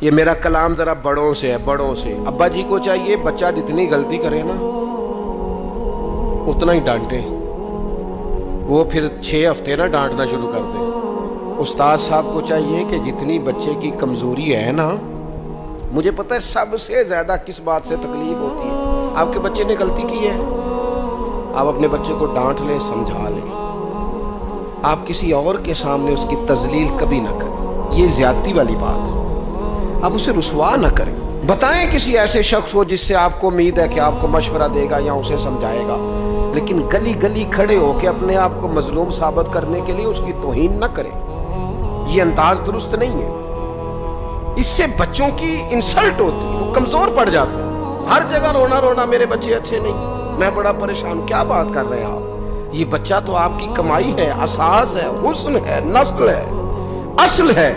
یہ میرا کلام ذرا بڑوں سے ہے، بڑوں سے۔ ابا جی کو چاہیے بچہ جتنی غلطی کرے نا اتنا ہی ڈانٹے، وہ پھر 6 ہفتے نہ ڈانٹنا شروع کر دے۔ استاد صاحب کو چاہیے کہ جتنی بچے کی کمزوری ہے نا، مجھے پتہ ہے سب سے زیادہ کس بات سے تکلیف ہوتی ہے۔ آپ کے بچے نے غلطی کی ہے، آپ اپنے بچے کو ڈانٹ لیں، سمجھا لیں، آپ کسی اور کے سامنے اس کی تذلیل کبھی نہ کریں، یہ زیادتی والی بات ہے۔ آپ اسے رسوا نہ کریں، بتائیں کسی ایسے شخص کو جس سے آپ کو امید ہے کہ آپ کو مشورہ دے گا یا اسے سمجھائے گا، لیکن گلی گلی کھڑے ہو کے اپنے آپ کو مظلوم ثابت کرنے کے لیے اس کی توہین نہ کریں، یہ انداز درست نہیں ہے۔ اس سے بچوں کی انسلٹ ہوتی ہے، وہ کمزور پڑ جاتے ہیں۔ ہر جگہ رونا رونا میرے بچے اچھے نہیں، میں بڑا پریشان، کیا بات کر رہے ہیں آپ؟ یہ بچہ تو آپ کی کمائی ہے، اساس ہے، حسن ہے، نسل ہے، اصل ہے،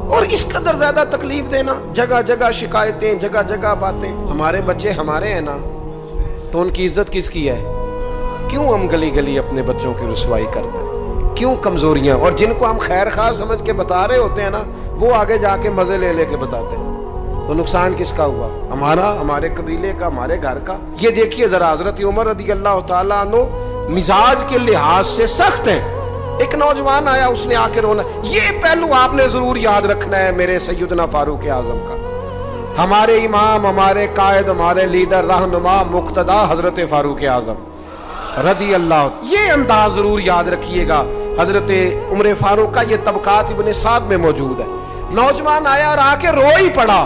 اور اس قدر زیادہ تکلیف دینا، جگہ جگہ شکایتیں، جگہ جگہ باتیں۔ ہمارے بچے ہمارے ہیں نا، تو ان کی عزت کس کی ہے؟ کیوں ہم گلی گلی اپنے بچوں کی رسوائی کرتے ہیں؟ کیوں کمزوریاں؟ اور جن کو ہم خیر خواہ سمجھ کے بتا رہے ہوتے ہیں نا، وہ آگے جا کے مزے لے لے کے بتاتے ہیں، تو نقصان کس کا ہوا؟ ہمارا، ہمارے قبیلے کا، ہمارے گھر کا۔ یہ دیکھیے ذرا، حضرت عمر رضی اللہ تعالیٰ عنہ مزاج کے لحاظ سے سخت ہیں۔ ایک نوجوان آیا، اس نے آ کے رونا۔ یہ پہلو آپ نے ضرور یاد رکھنا ہے میرے سیدنا فاروق اعظم کا، ہمارے امام، ہمارے قائد، ہمارے لیڈر، رہنما، مقتدا حضرت فاروق اعظم رضی اللہ۔ یہ انداز ضرور یاد رکھیے گا۔ حضرت عمر فاروق کا یہ طبقات ابن سعد میں موجود ہے۔ نوجوان آیا اور آ کے رو ہی پڑا۔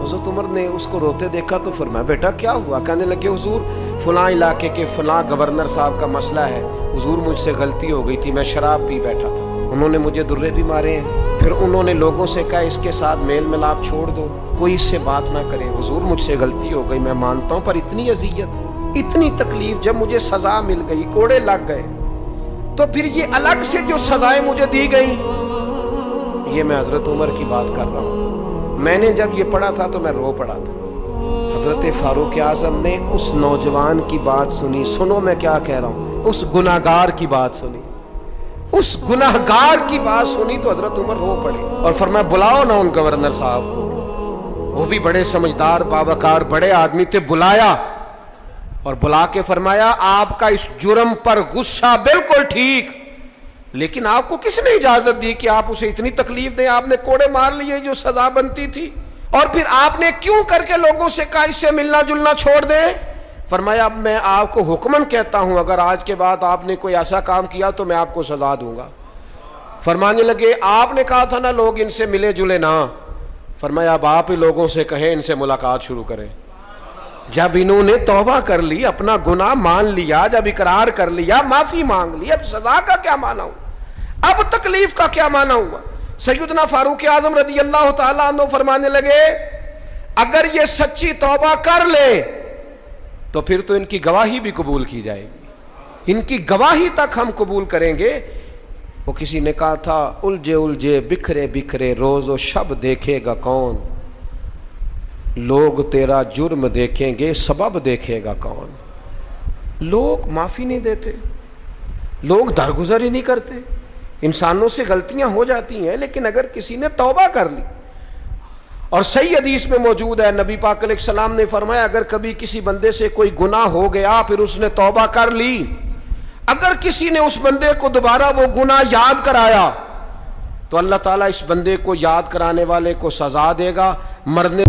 حضرت عمر نے اس کو روتے دیکھا تو فرمایا بیٹا کیا ہوا؟ کہنے لگے حضور فلاں علاقے کے فلاں گورنر صاحب کا مسئلہ ہے، حضور مجھ سے غلطی ہو گئی تھی، میں شراب پی بیٹھا تھا، انہوں نے مجھے درے بھی مارے ہیں، پھر انہوں نے لوگوں سے کہا اس کے ساتھ میل ملاپ چھوڑ دو، کوئی اس سے بات نہ کرے، حضور مجھ سے غلطی ہو گئی، میں مانتا ہوں، پر اتنی اذیت، اتنی تکلیف، جب مجھے سزا مل گئی، کوڑے لگ گئے، تو پھر یہ الگ سے جو سزائیں مجھے دی گئیں، یہ میں حضرت عمر کی بات کر رہا ہوں۔ میں نے جب یہ پڑھا تھا تو میں رو پڑا تھا۔ حضرت فاروق اعظم نے اس نوجوان کی بات سنی، سنو میں کیا کہہ رہا ہوں، اس گناہگار کی بات سنی، اس گناہگار کی بات سنی تو حضرت عمر رو پڑے اور فرمایا بلاؤ نا ان گورنر صاحب کو، وہ بھی بڑے سمجھدار، باوقار، بڑے آدمی تھے، بلایا اور بلا کے فرمایا آپ کا اس جرم پر غصہ بالکل ٹھیک، لیکن آپ کو کس نے اجازت دی کہ آپ اسے اتنی تکلیف دیں؟ آپ نے کوڑے مار لیے جو سزا بنتی تھی، اور پھر آپ نے کیوں کر کے لوگوں سے کہا اس سے ملنا جلنا چھوڑ دیں؟ فرمایا اب میں آپ کو حکمن کہتا ہوں، اگر آج کے بعد آپ نے کوئی ایسا کام کیا تو میں آپ کو سزا دوں گا۔ فرمانے لگے آپ نے کہا تھا نا لوگ ان سے ملے جلے نہ، فرمایا اب آپ ہی لوگوں سے کہیں ان سے ملاقات شروع کریں۔ جب انہوں نے توبہ کر لی، اپنا گناہ مان لیا، جب اقرار کر لیا، معافی مانگ لی، اب سزا کا کیا معنی ہوا؟ اب تکلیف کا کیا معنی ہوا؟ سیدنا فاروق اعظم رضی اللہ تعالیٰ عنہ فرمانے لگے اگر یہ سچی توبہ کر لے تو پھر تو ان کی گواہی بھی قبول کی جائے گی، ان کی گواہی تک ہم قبول کریں گے۔ وہ کسی نے کہا تھا الجھے الجھے بکھرے بکھرے روز و شب دیکھے گا کون، لوگ تیرا جرم دیکھیں گے سبب دیکھے گا کون۔ لوگ معافی نہیں دیتے، لوگ درگزر ہی نہیں کرتے، انسانوں سے غلطیاں ہو جاتی ہیں، لیکن اگر کسی نے توبہ کر لی، اور صحیح حدیث میں موجود ہے نبی پاک علیہ السلام نے فرمایا اگر کبھی کسی بندے سے کوئی گناہ ہو گیا پھر اس نے توبہ کر لی، اگر کسی نے اس بندے کو دوبارہ وہ گناہ یاد کرایا تو اللہ تعالیٰ اس بندے کو یاد کرانے والے کو سزا دے گا، مرنے